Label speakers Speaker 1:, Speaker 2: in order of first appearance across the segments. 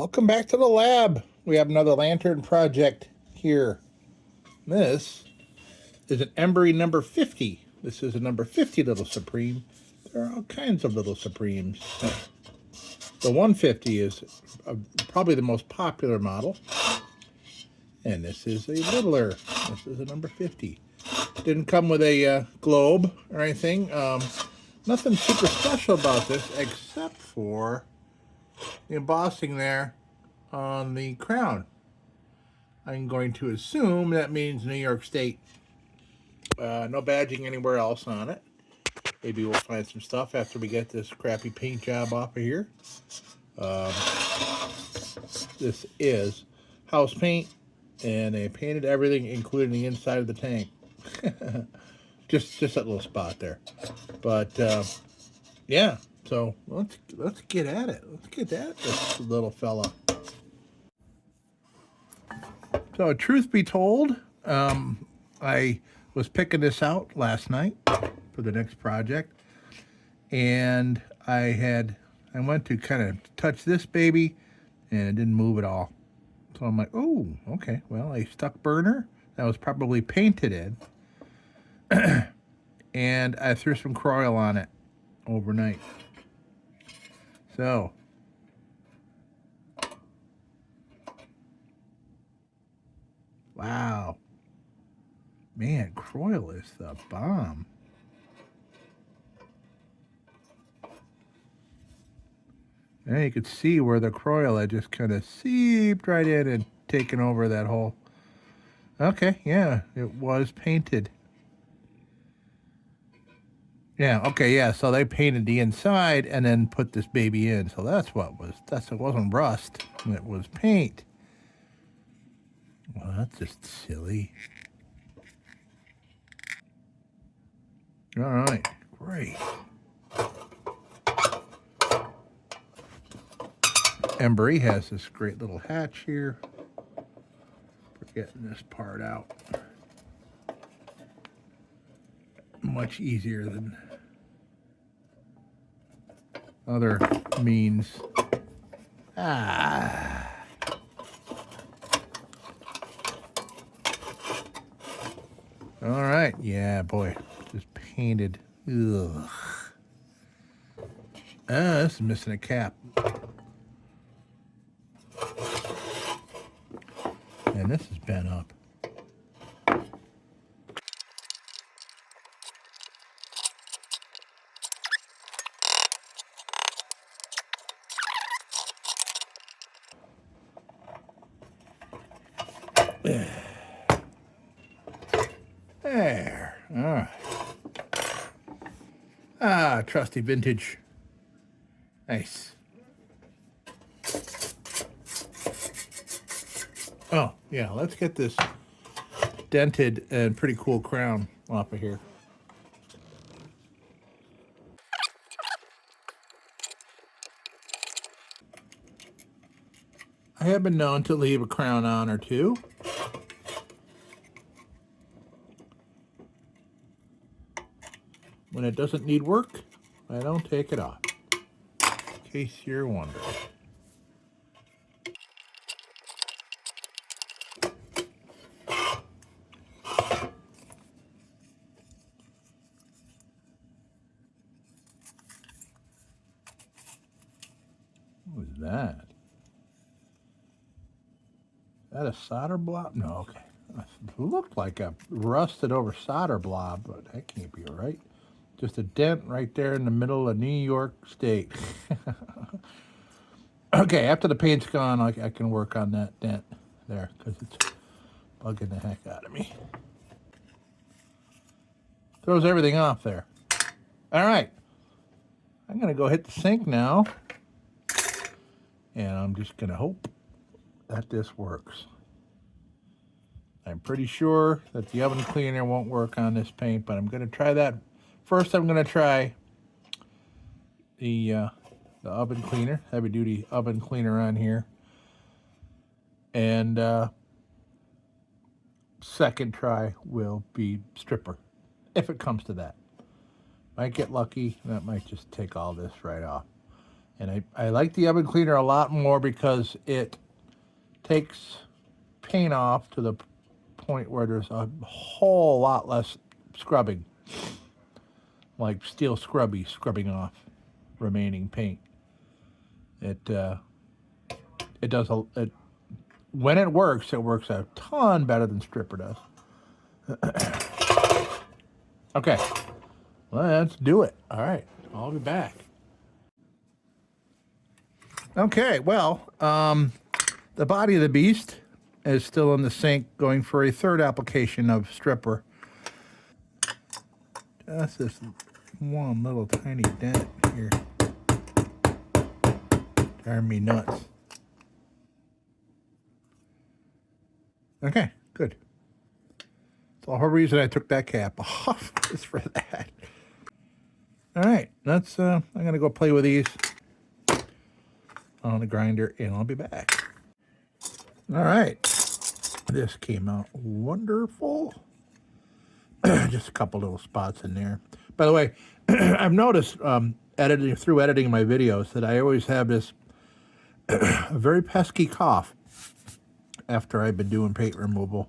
Speaker 1: Welcome back to the lab. We have another lantern project here. This is an Embury number 50. This is a number 50 Little Supreme. There are all kinds of Little Supremes. The 150 is probably the most popular model. And this is a littler. This is a number 50. Didn't come with a globe or anything. Nothing super special about this except for the embossing there on the crown. I'm going to assume that means New York State. No badging anywhere else on it. Maybe we'll find some stuff after we get this crappy paint job off of here. This is house paint, and they painted everything, including the inside of the tank. just that little spot there. But yeah, so let's get at it. Let's get at this little fella. So truth be told, I was picking this out last night for the next project, and I went to kind of touch this baby, and it didn't move at all. So I'm like, oh, okay, well, a stuck burner that was probably painted in, and I threw some Croil on it overnight. So wow, man, Croil is the bomb. And you could see where the Croil had just kind of seeped right in and taken over that hole. Okay, yeah, it was painted. Yeah, okay, yeah, so they painted the inside and then put this baby in. So it wasn't rust, it was paint. Well, that's just silly. All right, great. Embury has this great little hatch here for getting this part out. Much easier than other means. Ah. All right, yeah, boy, just painted. Ugh. This is missing a cap. And this is bent up. There. All right. Ah, trusty vintage. Nice. Oh, yeah, let's get this dented and pretty cool crown off of here. I have been known to leave a crown on or two. When it doesn't need work, I don't take it off. In case you're wondering. What was that? Is that a solder blob? No, okay. It looked like a rusted over solder blob, but that can't be right. Just a dent right there in the middle of New York State. Okay, after the paint's gone, I can work on that dent there because it's bugging the heck out of me. Throws everything off there. All right. I'm going to go hit the sink now. And I'm just going to hope that this works. I'm pretty sure that the oven cleaner won't work on this paint, but I'm going to try that. First, I'm going to try the oven cleaner, heavy-duty oven cleaner on here. And second try will be stripper, if it comes to that. Might get lucky. That might just take all this right off. And I like the oven cleaner a lot more because it takes paint off to the point where there's a whole lot less scrubbing, like steel scrubby scrubbing off remaining paint. It does when it works a ton better than stripper does. Okay, let's do it. All right, I'll be back. Okay, well, the body of the beast is still in the sink, going for a third application of stripper. Just this one little tiny dent here. Driving me nuts. Okay, good. So the whole reason I took that cap off is for that. All right, let's. I'm gonna go play with these on the grinder, and I'll be back. All right, this came out wonderful. Just a couple little spots in there. By the way, I've noticed editing my videos that I always have this very pesky cough after I've been doing paint removal.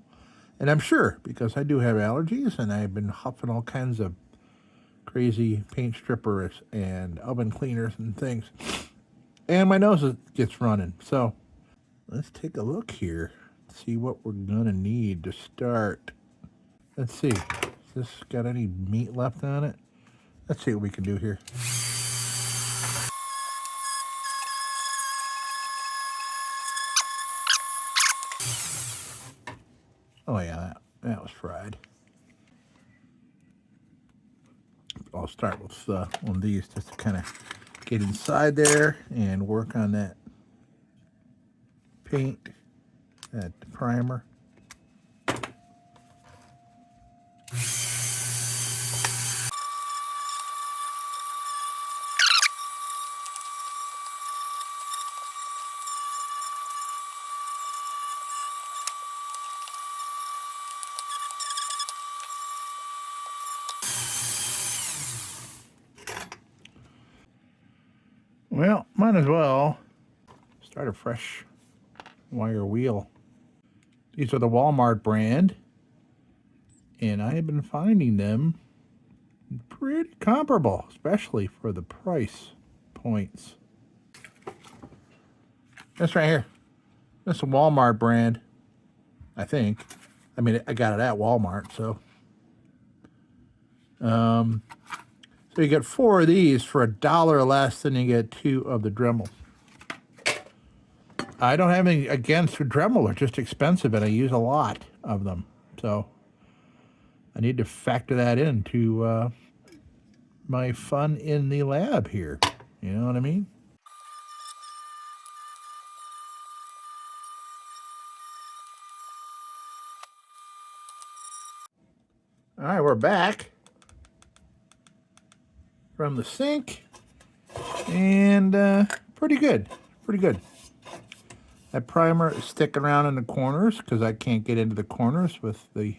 Speaker 1: And I'm sure because I do have allergies and I've been huffing all kinds of crazy paint strippers and oven cleaners and things. And my nose gets running. So let's take a look here. See what we're gonna need to start. Let's see. Has this got any meat left on it? Let's see what we can do here. Oh yeah, that was fried. I'll start with one of these just to kind of get inside there and work on that paint, that primer. Well, might as well start a fresh wire wheel. These are the Walmart brand, and I have been finding them pretty comparable, especially for the price points. This right here, this is a Walmart brand, I think. I mean, I got it at Walmart, so. So you get 4 of these for $1 less than you get 2 of the Dremel. I don't have anything against Dremel. They're just expensive, and I use a lot of them. So I need to factor that into my fun in the lab here. You know what I mean? All right, we're back from the sink, and pretty good. That primer is sticking around in the corners because I can't get into the corners with the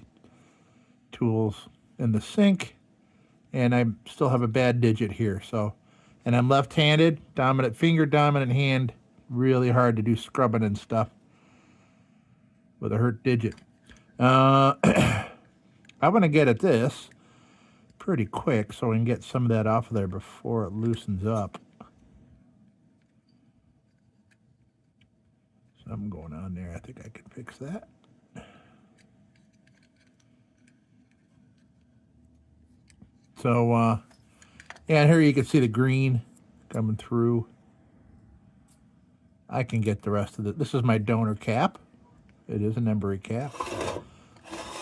Speaker 1: tools in the sink, and I still have a bad digit here. So, and I'm left-handed, dominant hand, really hard to do scrubbing and stuff with a hurt digit. I'm gonna get at this pretty quick so we can get some of that off of there before it loosens up. Something going on there. I think I can fix that. So, yeah, and here you can see the green coming through. I can get the rest of it. This is my donor cap. It is an Embury cap.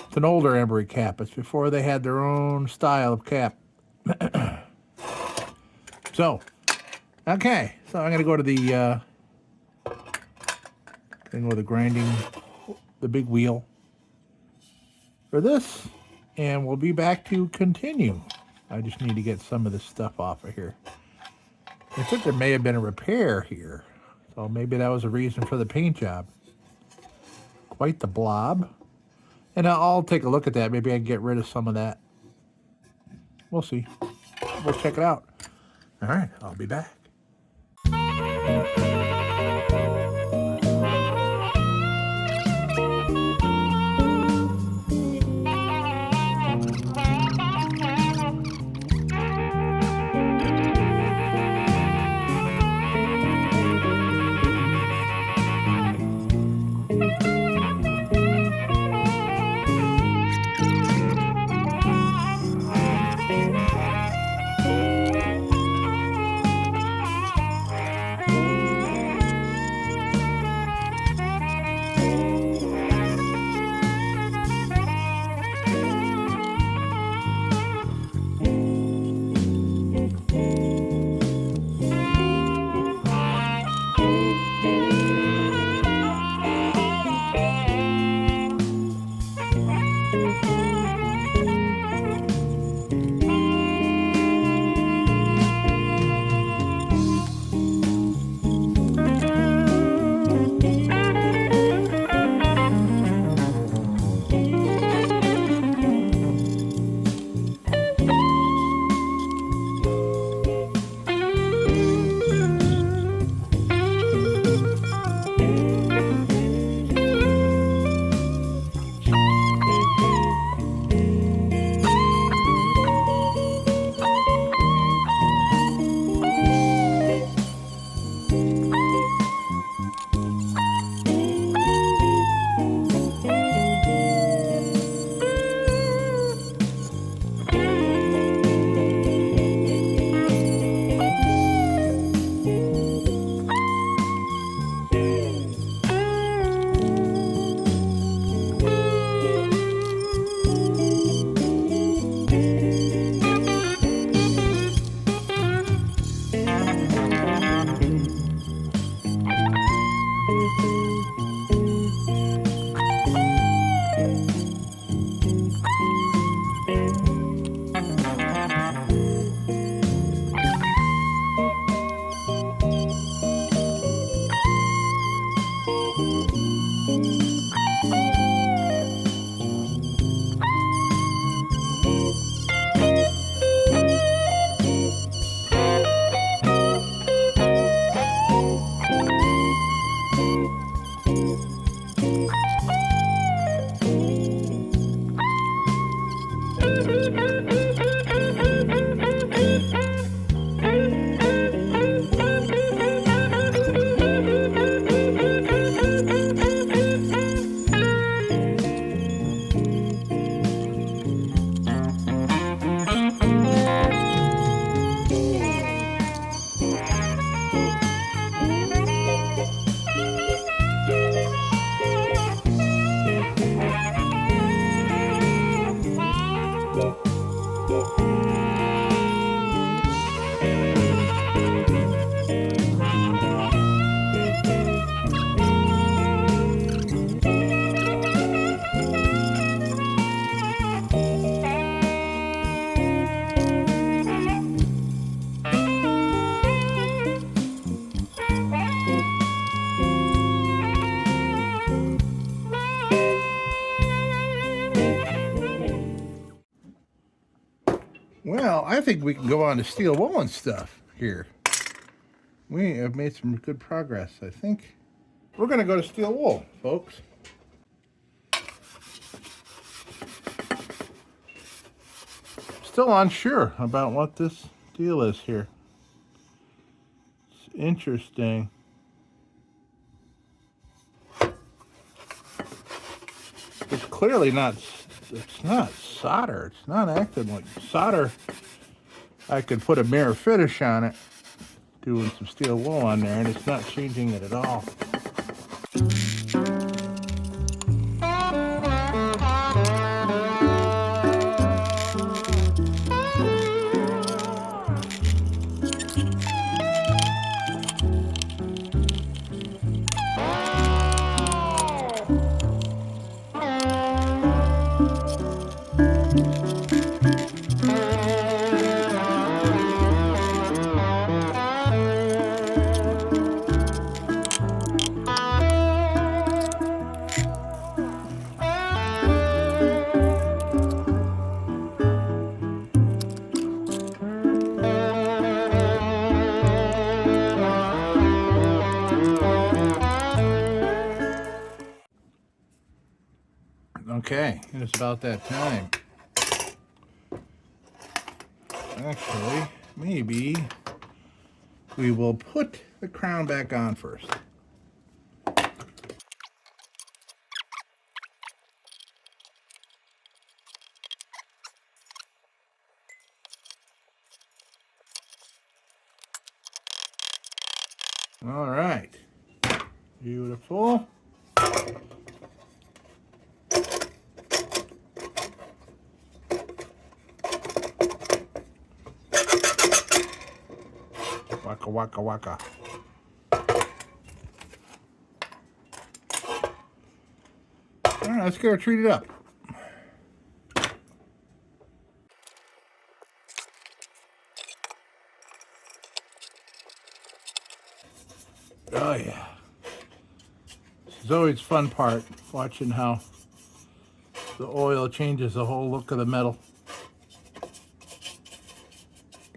Speaker 1: It's an older Embury cap. It's before they had their own style of cap. So, okay. So I'm going to go to the grinding, the big wheel for this, and we'll be back to continue. I just need to get some of this stuff off of here. I think there may have been a repair here, so maybe that was a reason for the paint job. Quite the blob. And I'll take a look at that. Maybe I can get rid of some of that. We'll see. We'll check it out. All right, I'll be back. Well, I think we can go on to steel wool and stuff here. We have made some good progress, I think. We're going to go to steel wool, folks. Still unsure about what this deal is here. It's interesting. It's clearly not, it's not solder. It's not acting like solder. I could put a mirror finish on it, doing some steel wool on there, and it's not changing it at all. Okay, it's about that time. Actually, maybe we will put the crown back on first. All right. Beautiful. Waka, waka, waka. All right, let's go treat it up. Oh, yeah. This is always a fun part, watching how the oil changes the whole look of the metal.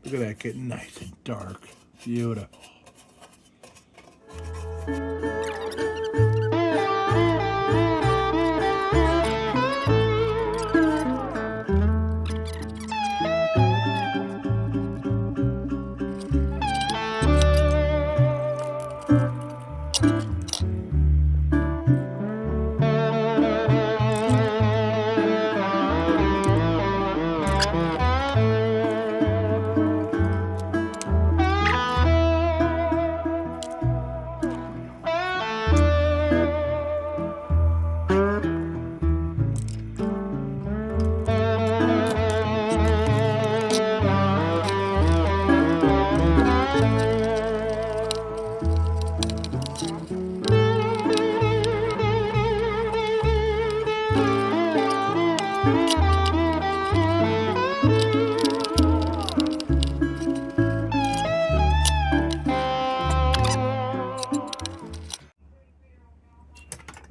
Speaker 1: Look at that getting nice and dark. Beautiful.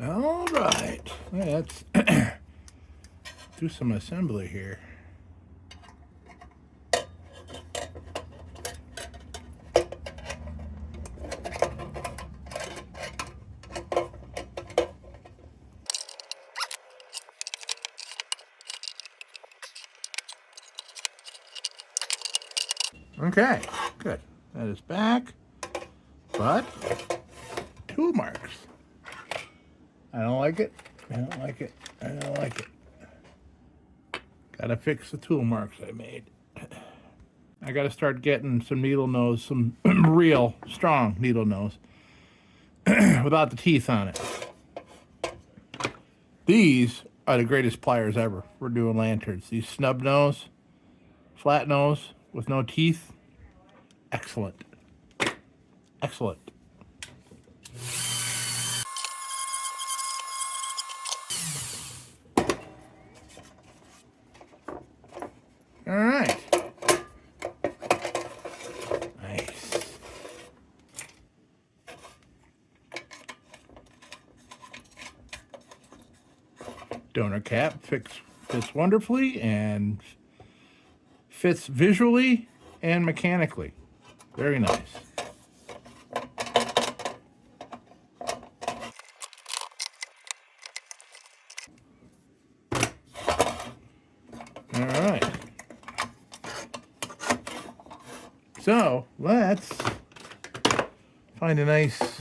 Speaker 1: All right. Let's do some assembly here. Okay, good. That is back, but tool marks. I don't like it. I don't like it. I don't like it. Gotta fix the tool marks I made. I gotta start getting some needle nose, some real strong needle nose without the teeth on it. These are the greatest pliers ever for doing lanterns. These snub nose, flat nose with no teeth. Excellent. Excellent. All right. Nice. Donor cap fits wonderfully and fits visually and mechanically. Very nice. All right. So let's find a nice,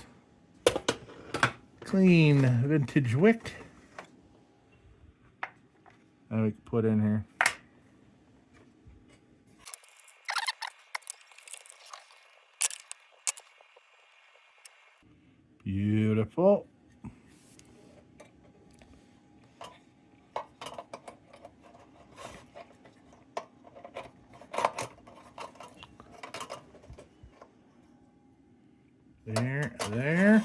Speaker 1: clean vintage wick that we can put in here. Beautiful. There.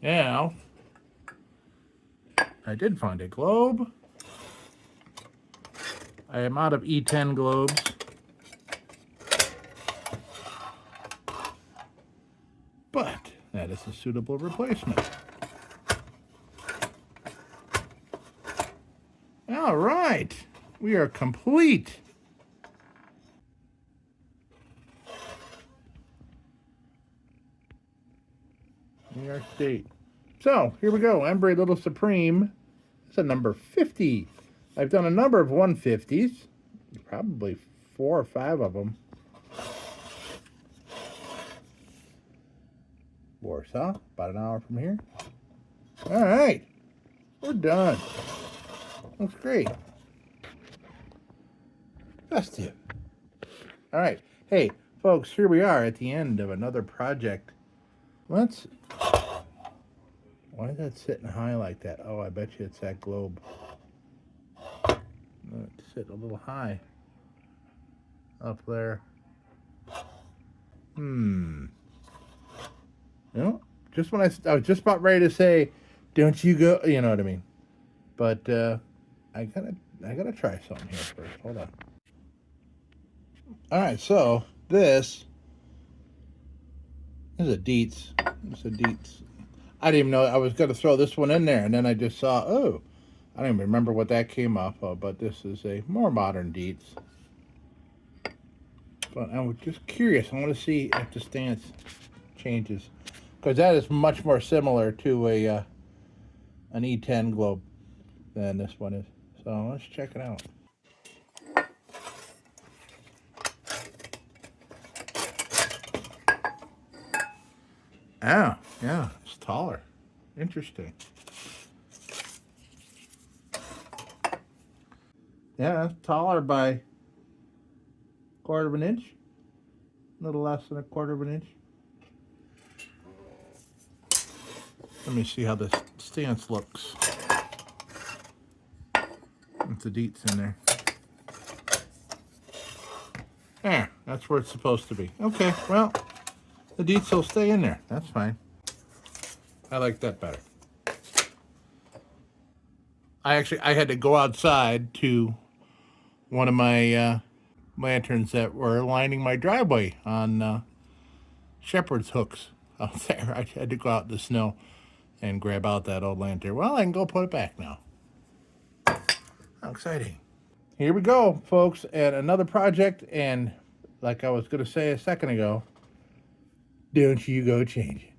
Speaker 1: Now, I did find a globe. I am out of E10 globes. But that is a suitable replacement. All right, we are complete. New York State So, here we go. Embry Little Supreme. It's a number 50. I've done a number of 150s. Probably 4 or 5 of them. Warsaw, about an hour from here. All right. We're done. Looks great. Festive. All right. Hey, folks, here we are at the end of another project. Why is that sitting high like that? Oh, I bet you it's that globe. It's sitting a little high up there. You know, just when I was just about ready to say, "Don't you go," you know what I mean? But I gotta try something here first. Hold on. All right, so this is a Dietz. It's a Dietz. I didn't even know I was gonna throw this one in there, and then I just saw, oh, I don't even remember what that came off of. But this is a more modern Dietz. But I was just curious. I want to see if the stance changes, because that is much more similar to a an E10 globe than this one is. So let's check it out. Oh, yeah, it's taller. Interesting. Yeah, it's taller by a quarter of an inch. A little less than a quarter of an inch. Let me see how this stance looks. With the Dietz in there. Yeah, that's where it's supposed to be. Okay, well, the Dietz will stay in there. That's fine. I like that better. I had to go outside to one of my lanterns that were lining my driveway on shepherd's hooks out there. I had to go out in the snow and grab out that old lantern. Well, I can go put it back now. How exciting. Here we go, folks, and another project, and like I was going to say a second ago, don't you go change it.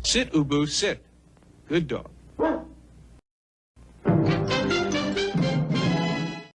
Speaker 2: Sit, Ubu, sit. Good dog.